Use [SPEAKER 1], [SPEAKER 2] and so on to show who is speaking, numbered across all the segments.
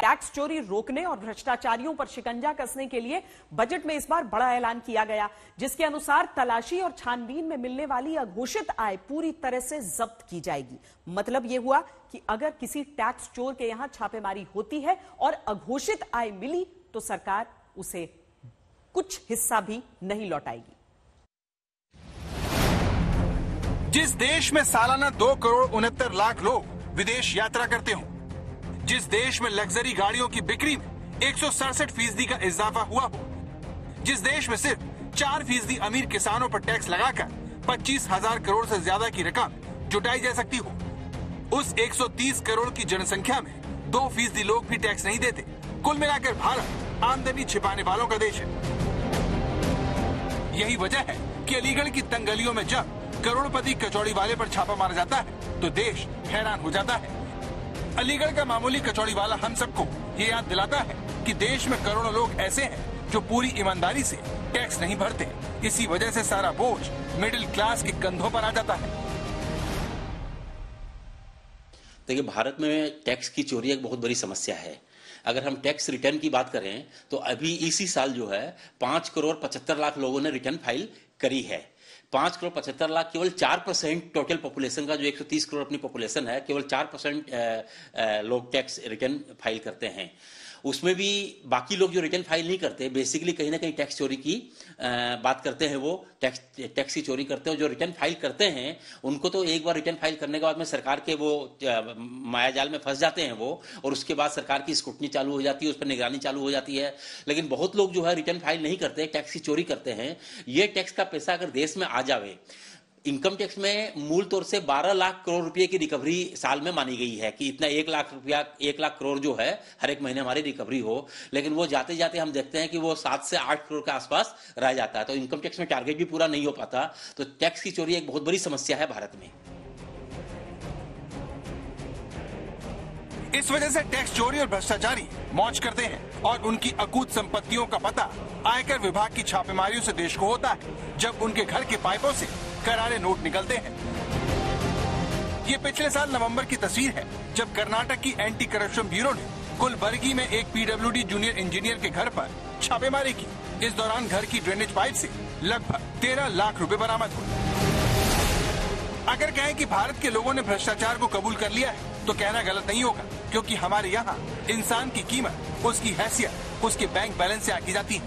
[SPEAKER 1] Tax चोरी रोकने और भ्रष्टाचारियों पर शिकंजा कसने के लिए बजट में इस बार बड़ा ऐलान किया गया, जिसके अनुसार तलाशी और छानबीन में मिलने वाली अघोषित आय पूरी तरह से जब्त की जाएगी। मतलब यह हुआ कि अगर किसी टैक्स चोर के यहां छापेमारी होती है और अघोषित आय मिली तो सरकार उसे कुछ हिस्सा भी नहीं लौटाएगी।
[SPEAKER 2] जिस देश में सालाना 2 करोड़ 69 लाख लोग विदेश यात्रा करते हो, जिस देश में लग्जरी गाड़ियों की बिक्री में 167% का इजाफा हुआ हो, जिस देश में सिर्फ 4% अमीर किसानों पर टैक्स लगाकर 25,000 करोड़ से ज्यादा की रकम जुटाई जा सकती हो, उस 130 करोड़ की जनसंख्या में 2% लोग भी टैक्स नहीं देते। कुल मिलाकर भारत आमदनी छिपाने वालों का देश है। यही वजह है कि अलीगढ़ की तंग गलियों में जब करोड़पति कचौड़ी वाले पर छापा मारा जाता है तो देश हैरान हो जाता है। अलीगढ़ का मामूली कचौड़ी वाला हम सबको ये याद दिलाता है कि देश में करोड़ों लोग ऐसे हैं जो पूरी ईमानदारी से टैक्स नहीं भरते। इसी वजह से सारा बोझ मिडिल क्लास के कंधों पर आ जाता है।
[SPEAKER 3] देखिए, भारत में टैक्स की चोरी एक बहुत बड़ी समस्या है। अगर हम टैक्स रिटर्न की बात करें तो अभी इसी साल जो है 5 करोड़ 75 लाख लोगों ने रिटर्न फाइल करी है। 5 करोड़ 75 लाख केवल 4% टोटल पॉपुलेशन का, जो 130 करोड़ अपनी पॉपुलेशन है, केवल 4% लोग टैक्स रिटर्न फाइल करते हैं। उसमें भी बाकी लोग जो रिटर्न फाइल नहीं करते, बेसिकली कहीं ना कहीं टैक्स चोरी की बात करते हैं। वो टैक्स की चोरी करते हैं। जो रिटर्न फाइल करते हैं उनको तो एक बार रिटर्न फाइल करने के बाद में सरकार के वो मायाजाल में फंस जाते हैं वो, और उसके बाद सरकार की स्क्रूटनी चालू हो जाती है, उस पर निगरानी चालू हो जाती है। लेकिन बहुत लोग जो है रिटर्न फाइल नहीं करते, टैक्स की चोरी करते हैं। ये टैक्स का पैसा अगर देश में आ जावे, इनकम टैक्स में मूल तौर से 12 लाख करोड़ रुपए की रिकवरी साल में मानी गई है कि इतना 1 लाख रुपया, 1 लाख करोड़ जो है हर एक महीने हमारी रिकवरी हो। लेकिन वो जाते जाते हम देखते हैं कि वो 7 से 8 करोड़ के आसपास रह जाता है। तो इनकम टैक्स में टारगेट भी पूरा नहीं हो पाता। तो टैक्स की चोरी एक बहुत बड़ी समस्या है भारत में।
[SPEAKER 2] इस वजह से टैक्स चोरी और भ्रष्टाचारी मौज करते हैं और उनकी अकूत संपत्तियों का पता आयकर विभाग की छापेमारियों से देश को होता है, जब उनके घर के पाइपों से करारे नोट निकलते हैं। ये पिछले साल नवंबर की तस्वीर है, जब कर्नाटक की एंटी करप्शन ब्यूरो ने कुलबर्गी में एक पीडब्ल्यूडी जूनियर इंजीनियर के घर पर छापेमारी की। इस दौरान घर की ड्रेनेज पाइप से लगभग 13 लाख रुपए बरामद हुए। अगर कहें कि भारत के लोगों ने भ्रष्टाचार को कबूल कर लिया है तो कहना गलत नहीं होगा, क्योंकि हमारे यहाँ इंसान की कीमत, उसकी हैसियत उसके बैंक बैलेंस से आकी जाती है।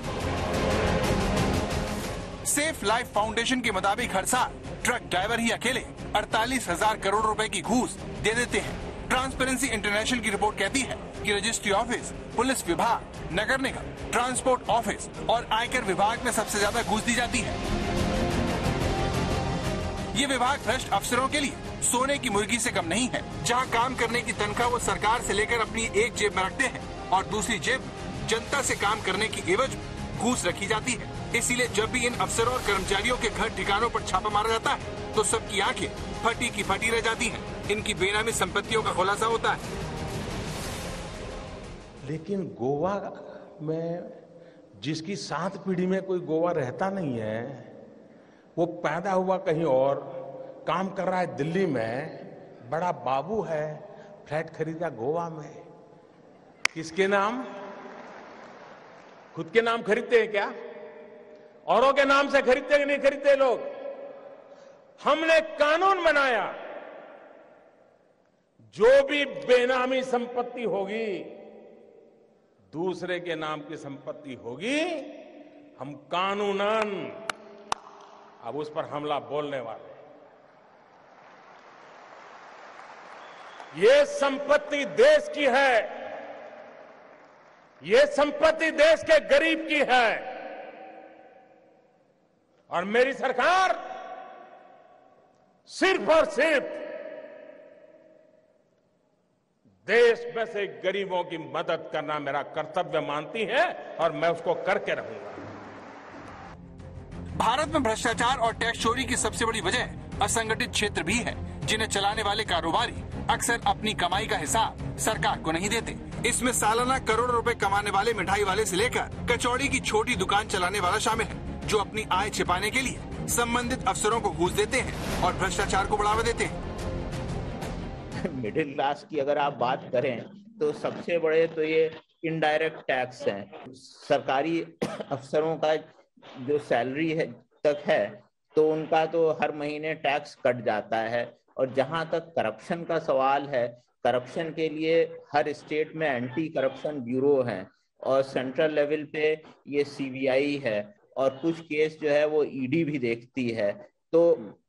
[SPEAKER 2] सेफ लाइफ फाउंडेशन के मुताबिक हर साल ट्रक ड्राइवर ही अकेले 48,000 करोड़ रुपए की घूस दे देते हैं। ट्रांसपेरेंसी इंटरनेशनल की रिपोर्ट कहती है कि रजिस्ट्री ऑफिस, पुलिस विभाग, नगर निगम, ट्रांसपोर्ट ऑफिस और आयकर विभाग में सबसे ज्यादा घूस दी जाती है। ये विभाग भ्रष्ट अफसरों के लिए सोने की मुर्गी से कम नहीं है। जहां काम करने की तनख्वाह वो सरकार से लेकर अपनी एक जेब में रखते हैं और दूसरी जेब जनता से काम करने की एवज में घूस रखी जाती है। इसीलिए जब भी इन अफसरों और कर्मचारियों के घर ठिकानों पर छापा मारा जाता है तो सबकी आंखें फटी की फटी रह जाती हैं। इनकी बेनामी संपत्तियों का खुलासा होता है।
[SPEAKER 4] लेकिन गोवा में जिसकी 7 पीढ़ी में कोई गोवा रहता नहीं है, वो पैदा हुआ कहीं और, काम कर रहा है दिल्ली में, बड़ा बाबू है, फ्लैट खरीदा गोवा में। किसके नाम? खुद के नाम खरीदते हैं क्या? औरों के नाम से खरीदते कि नहीं खरीदते लोग? हमने कानून बनाया, जो भी बेनामी संपत्ति होगी, दूसरे के नाम की संपत्ति होगी, हम कानूनन अब उस पर हमला बोलने वाले। ये संपत्ति देश की है, ये संपत्ति देश के गरीब की है, और मेरी सरकार सिर्फ और सिर्फ देश में से गरीबों की मदद करना मेरा कर्तव्य मानती है, और मैं उसको करके रहूंगा।
[SPEAKER 2] भारत में भ्रष्टाचार और टैक्स चोरी की सबसे बड़ी वजह असंगठित क्षेत्र भी है, जिन्हें चलाने वाले कारोबारी अक्सर अपनी कमाई का हिसाब सरकार को नहीं देते। इसमें सालाना करोड़ों रुपए कमाने वाले मिठाई वाले से लेकर कचौड़ी की छोटी दुकान चलाने वाला शामिल है, जो अपनी आय छिपाने के लिए संबंधित अफसरों को घूस देते हैं और भ्रष्टाचार को बढ़ावा देते हैं।
[SPEAKER 5] मिडिल क्लास की अगर आप बात करें तो सबसे बड़े तो ये इनडायरेक्ट टैक्स हैं। सरकारी अफसरों का जो सैलरी है तक है तो उनका तो हर महीने टैक्स कट जाता है। और जहां तक करप्शन का सवाल है, करप्शन के लिए हर स्टेट में एंटी करप्शन ब्यूरो है और सेंट्रल लेवल पे ये सीबीआई है और कुछ केस जो है वो ईडी भी देखती है। तो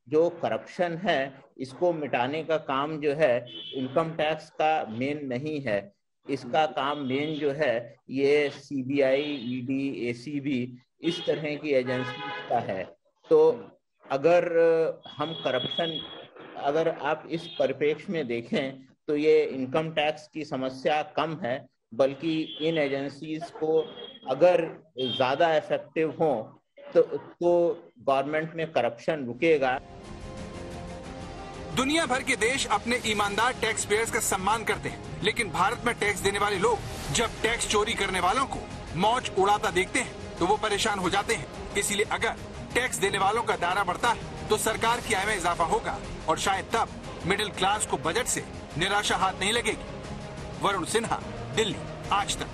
[SPEAKER 5] जो करप्शन है इसको मिटाने का काम जो है इनकम टैक्स का मेन नहीं है, इसका काम मेन जो है ये सीबीआई, ईडी, एसीबी इस तरह की एजेंसी का है। तो अगर हम करप्शन, अगर आप इस परिप्रेक्ष्य में देखें तो ये इनकम टैक्स की समस्या कम है, बल्कि इन एजेंसीज को अगर ज्यादा इफेक्टिव हो तो गवर्नमेंट में करप्शन रुकेगा।
[SPEAKER 2] दुनिया भर के देश अपने ईमानदार टैक्स पेयर्स का सम्मान करते हैं, लेकिन भारत में टैक्स देने वाले लोग जब टैक्स चोरी करने वालों को मौज उड़ाता देखते हैं तो वो परेशान हो जाते हैं। इसीलिए अगर टैक्स देने वालों का दायरा बढ़ता है तो सरकार की आय में इजाफा होगा और शायद तब मिडिल क्लास को बजट से निराशा हाथ नहीं लगेगी। वरुण सिन्हा, दिल्ली, आज तक।